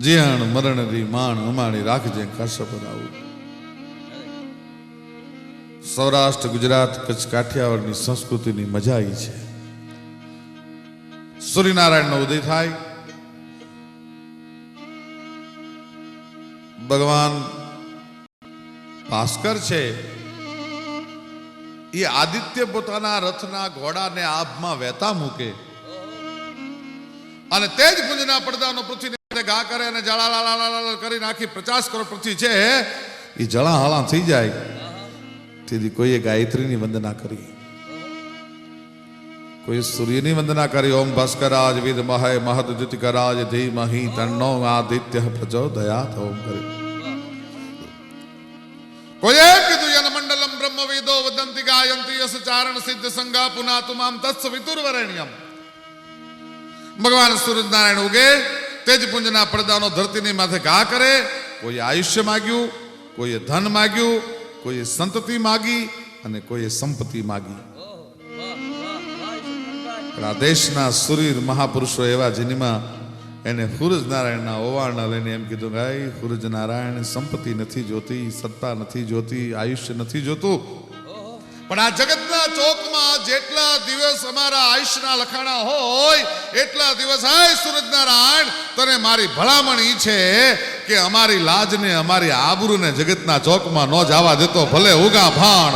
જીણ મરણ રી માણ અમાણી રાખજે કાશપરાવું. સૌરાષ્ટ્ર, ગુજરાત, કચ્છ, કાઠિયાવાડની સંસ્કૃતિની મજા આવી છે. સૂર્યનારાયણનો ઉદય થાય, ભગવાન ભાસ્કર છે એ આદિત્ય પોતાના રથના ઘોડાને આભમાં વહેતા મૂકે અને તે જ પુંજના પડદાનો પૃથ્વીને ઘા કરે અને જળાલાલા કરીને આખી 50 કરોડ પૃથ્વી છે એ જળાહાળા થઈ જાય. તેથી કોઈએ ગાયત્રીની વંદના કરી, કોઈ સૂર્યની વંદના કરી. ઓમ ભાસ્કરાજ વિદ્મહે મહદ્યુતિકરાજ ધીમહિ તન્નો આદિત્ય પ્રચોદયાત ઓમ કરી. કોઈએ કીધું યન મંડલમ બ્રહ્મવેદો વદંતિ ગાયંતિ યસ ચારણ સિદ્ધ સંગા પુનાતુમામ તત્સવિતુર્વરેણ્યમ. ભગવાન સૂર્યનારાયણ ઉગે, તેજ પુંજના પડદાનો ધરતીની માથે ઘા કરે. કોઈએ આયુષ્ય માગ્યું, કોઈએ ધન માગ્યું, કોઈએ સંતતિ માગી અને કોઈએ સંપત્તિ માગી. પણ આ દેશના સુરીર મહાપુરુષો એવા જેનીમાં એને સૂરજનારાયણના ઓવાળના લઈને એમ કીધું કે ભાઈ સૂરજનારાયણ સંપત્તિ નથી જોતી, સત્તા નથી જોતી, આયુષ્ય નથી જોતું, પણ આ જગતના ચોકમાં જેટલા દિવસ અમારા આયુષ્યના લખાણા હોય એટલા દિવસ હાય સૂરજનારાયણ તને મારી ભલામણ ઈ છે કે અમારી લાજને અમારી આબરૂને જગતના ચોકમાં ન જવા દેતો. ભલે ઉગા ભાણ